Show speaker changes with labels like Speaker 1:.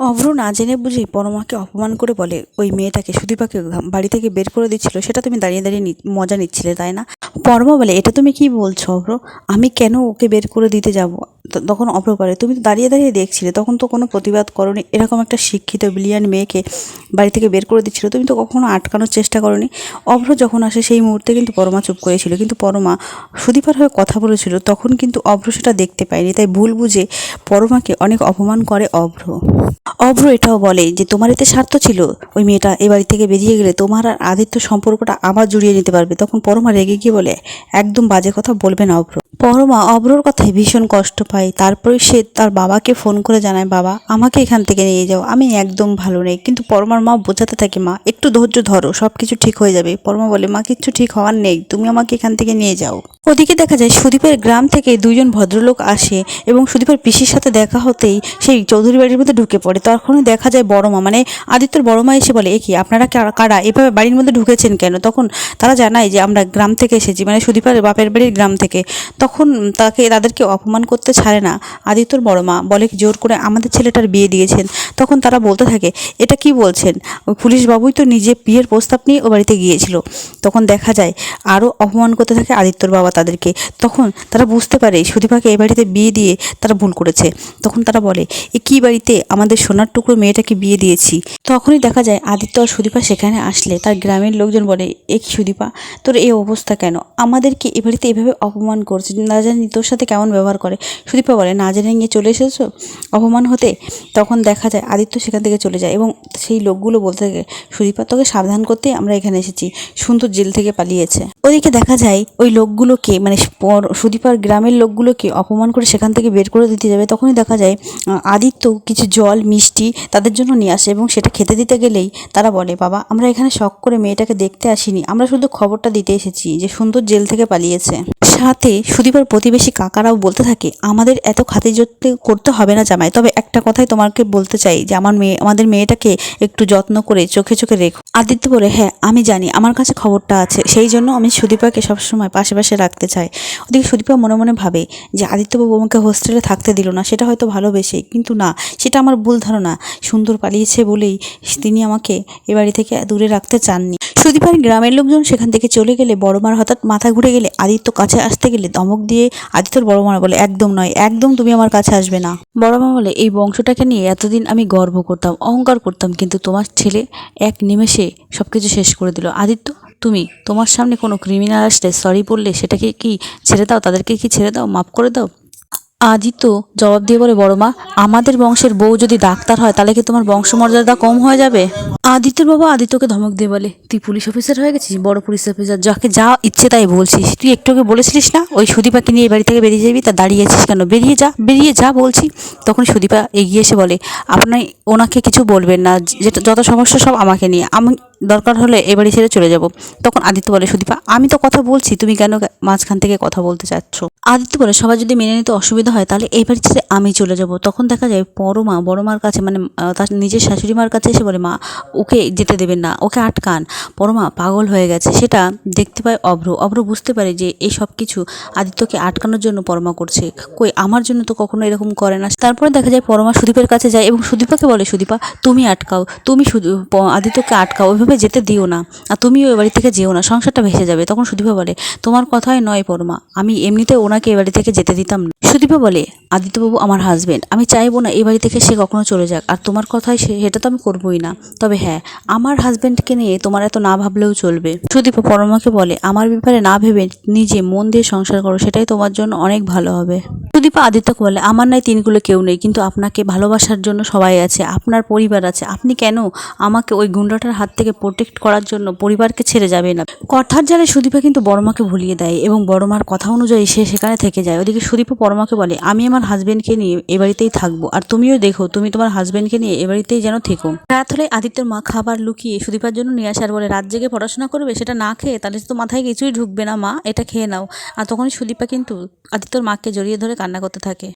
Speaker 1: অভ্র না জেনে বুঝেই পরমাকে অপমান করে বলে, ওই মেয়েটাকে সুদীপাকে বাড়ি থেকে বের করে দিচ্ছিল, সেটা তুমি দাঁড়িয়ে দাঁড়িয়ে মজা নিচ্ছিলে তাই না? পরমা বলে, এটা তুমি কি বলছো অভ্র? আমি কেন ওকে বের করে দিতে যাব? তখন অভ্র বলে, তুমি তো দাঁড়িয়ে দাঁড়িয়ে দেখছিলে, তখন তো কোনো প্রতিবাদ করোনি। এরকম একটা শিক্ষিত ব্রিলিয়ান্ট মেয়েকে বাড়ি থেকে বের করে দিচ্ছিল, তুমি তো কখনো আটকানোর চেষ্টা করোনি। অভ্র যখন আসে সেই মুহূর্তে কিন্তু পরমা চুপ করেছিল, কিন্তু পরমা সুদীপার হয়ে কথা বলেছিল, তখন কিন্তু অভ্র সেটা দেখতে পায়নি। তাই ভুল বুঝে পরমাকে অনেক অপমান করে অভ্র। অভ্র এটাও বলে যে তোমার এতে স্বার্থ ছিল, ওই মেয়েটা এ বাড়ি থেকে বেরিয়ে গেলে তোমার আর আদিত্য সম্পর্কটা আবার জড়িয়ে নিতে পারবে। তখন পরমা রেগে গিয়ে বলে, একদম বাজে কথা বলবে না অভ্র। পরমা অভ্রর কথায় ভীষণ কষ্ট পায়। তারপরে সে তার বাবাকে ফোন করে জানায়, বাবা আমাকে এখান থেকে নিয়ে যাও, আমি একদম ভালো নেই। কিন্তু পরমার মা বোঝাতে থাকে, মা একটু ধৈর্য ধরো, সব কিছু ঠিক হয়ে যাবে। পরমা বলে, মা কিচ্ছু ঠিক হওয়ার নেই, তুমি আমাকে এখান থেকে নিয়ে যাও। ওদিকে দেখা যায় সুদীপের গ্রাম থেকে দুইজন ভদ্রলোক আসে এবং সুদীপের পিসির সাথে দেখা হতেই সেই চৌধুরী বাড়ির মধ্যে ঢুকে পড়ে। তখনই দেখা যায় বড় মা, মানে আদিত্যর বড় মা এসে বলে, এ কি আপনারা কারা এভাবে বাড়ির মধ্যে ঢুকেছেন কেন? তখন তারা জানায় যে আমরা গ্রাম থেকে এসেছি, মানে সুদীপের বাপের বাড়ির গ্রাম থেকে। তখন তাদেরকে অপমান করতে ছাড়ে না আদিত্যর বড় মা, বলে জোর করে আমাদের ছেলেটার বিয়ে দিয়েছেন। তখন তারা বলতে থাকে, এটা কি বলছেন? ওই পুলিশ বাবুই তো নিজে বিয়ের প্রস্তাব নিয়ে ও বাড়িতে গিয়েছিল। তখন দেখা যায় আরও অপমান করতে থাকে আদিত্যর বাবা তাদেরকে। তখন তারা বুঝতে পারে সুদীপাকে এ বাড়িতে বিয়ে দিয়ে তারা ভুল করেছে। তখন তারা বলে, এ কী বাড়িতে আমাদের সোনার টুকরো মেয়েটাকে বিয়ে দিয়েছি। তখনই দেখা যায় আদিত্য আর সুদীপা সেখানে আসলে তার গ্রামের লোকজন বলে, এ কি সুদীপা, তোর এই অবস্থা কেন? আমাদেরকে এ বাড়িতে এভাবে অপমান করছে, না জানি তোর সাথে কেমন ব্যবহার করে। সুদীপা বলে, না জেনে নিয়ে চলে এসেছো অপমান হতে। তখন দেখা যায় আদিত্য সেখান থেকে চলে যায় এবং সেই লোকগুলো বলতে থাকে, সুদীপা তোকে সাবধান করতেই আমরা এখানে এসেছি, সুন্দর জেল থেকে পালিয়েছে। ওদিকে দেখা যায় ওই লোকগুলোকে, মানে সুদীপার গ্রামের লোকগুলোকে অপমান করে সেখান থেকে বের করে দিতে যাবে। তখনই দেখা যায় আদিত্য কিছু জল মিষ্টি তাদের জন্য নিয়ে আসে এবং সেটা খেতে দিতে গেলেই তারা বলে, বাবা আমরা এখানে শখ করে মেয়েটাকে দেখতে আসিনি, আমরা শুধু খবরটা দিতে এসেছি যে সুন্দর জেল থেকে পালিয়েছে। সাথে সুদীপার প্রতিবেশী কাকারাও বলতে থাকে, আমাদের এত খাতিরযত্ন করতে হবে না জামাই, তবে একটা কথাই তোমাকে বলতে চাই যে আমাদের মেয়েটাকে একটু যত্ন করে চোখে চোখে রেখো। আদিত্য বলে, হ্যাঁ আমি জানি, আমার কাছে খবরটা আছে, সেই জন্য আমি সুদীপাকে সবসময় পাশে পাশে রাখতে চাই। ওদিকে সুদীপা মনে মনে ভাবে যে আদিত্যবাবু আমাকে হোস্টেলে থাকতে দিল না, সেটা হয়তো ভালোবেসে, কিন্তু না, সেটা আমার ভুল ধারণা। সুন্দর পালিয়েছে বলেই তিনি আমাকে এ বাড়ি থেকে দূরে রাখতে চাননি। সুদীপার গ্রামের লোকজন সেখান থেকে চলে গেলে বড়মার হঠাৎ মাথা ঘুরে গেলে আদিত্য কাছে আসতে গেলে ধমক দিয়ে আদিত্যর বড়মা বলে, একদম নয়, একদম তুমি আমার কাছে আসবে না। বড়মা বলে, এই বংশটাকে নিয়ে এতদিন আমি গর্ব করতাম, অহংকার করতাম, কিন্তু তোমার ছেলে এক নিমেষে সবকিছু শেষ করে দিল। আদিত্য তুমি তোমার সামনে কোনো ক্রিমিনাল আসলে সরি বললে সেটাকে কি ছেড়ে দাও? তাদেরকে কি ছেড়ে দাও? মাফ করে দাও? আদিত্য জবাব দিয়ে বলে, বড় মা আমাদের বংশের বউ যদি ডাক্তার হয় তাহলে কি তোমার বংশমর্যাদা কম হয়ে যাবে? আদিত্যর বাবা আদিত্যকে ধমক দিয়ে বলে, তুই পুলিশ অফিসার হয়ে গেছিস, বড় পুলিশ অফিসার, যাকে যা ইচ্ছে তাই বলছিস। তুই একটু আগে বলেছিলিস না ওই সুদীপাকে নিয়ে এই বাড়ি থেকে বেরিয়ে যাবি, তা দাঁড়িয়ে আছিস কেন? বেরিয়ে যা বলছি। তখন সুদীপা এগিয়ে এসে বলে, আপনি ওনাকে কিছু বলবেন না, যেটা যত সমস্যা সব আমাকে নিয়ে, আমি দরকার হলে এ বাড়ি ছেড়ে চলে যাব। তখন আদিত্য বলে, সুদীপা আমি তো কথা বলছি, তুমি কেন মাঝখান থেকে কথা বলতে চাচ্ছ? আদিত্য বলে, সবাই যদি মেনে নিতে অসুবিধা হয় তাহলে এই বাড়ি ছেড়ে আমি চলে যাব। তখন দেখা যায় বড় মার কাছে, মানে তার নিজের শাশুড়ি মার কাছে এসে বলে, মা ওকে যেতে দেবেন না, ওকে আটকান, বড় মা পাগল হয়ে গেছে। সেটা দেখতে পায় অভ্র বুঝতে পারে যে এই সব কিছু আদিত্যকে আটকানোর জন্য পরমা করছে, কই আমার জন্য তো কখনো এরকম করে না। তারপরে দেখা যায় পরমা সুদীপের কাছে যায় এবং সুদীপাকে বলে, সুদীপা তুমি আটকাও, তুমি আদিত্যকে আটকাও, ওইভাবে যেতে দিও না, আর তুমিও ওই বাড়ি থেকে যেও না, সংসারটা ভেসে যাবে। তখন সুদীপা বলে, তোমার কথাই নয় পরমা, আমি এমনিতে ওনাকে এ বাড়ি থেকে যেতে দিতাম না। সুদীপা বলে, আদিত্যবাবু আমার হাজবেন্ড, আমি চাইবো না এই বাড়ি থেকে সে কখনো চলে যাক, আর তোমার কথাই সেটা তো আমি করবোই না, তবে হ্যাঁ আমার হাজবেন্ডকে নিয়ে তোমার এত না ভাবলেও চলবে। সুদীপা পরমাকে বলে, আমার ব্যাপারে না ভেবে নিজে মন দিয়ে সংসার করো, সেটাই তোমার জন্য অনেক ভালো হবে। সুদীপা আদিত্যকে বলে, আমার নাই তিনগুলো কেউ নেই, কিন্তু আপনাকে ভালোবাসার জন্য সবাই আছে, আপনার পরিবার আছে, আপনি কেন আমাকে ওই গুন্ডাটার হাত থেকে প্রোটেক্ট করার জন্য পরিবারকে ছেড়ে যাবে না? কথার জালে সুদীপা কিন্তু বড়মাকে ভুলিয়ে দেয় এবং বড়মার কথা অনুযায়ী সে সেখানে থেকে যায়। ওদিকে সুদীপা পরমাকে বলে, আমি আমার হাজবেন্ডকে নিয়ে এ বাড়িতেই থাকবো, আর তুমিও দেখো তুমি তোমার হাজবেন্ডকে নিয়ে এ বাড়িতেই যেন থেকো। রাত হলে আদিত্যর মা খাবার লুকিয়ে সুদীপার জন্য নিয়ে আসে আর বলে, রাত জেগে পড়াশোনা করবে, সেটা না খেয়ে তাহলে তো মাথায় কিছুই ঢুকবে না, মা এটা খেয়ে নাও। আর তখনই সুদীপা কিন্তু আদিত্যর মাকে জড়িয়ে ধরে কান্না করতে থাকে।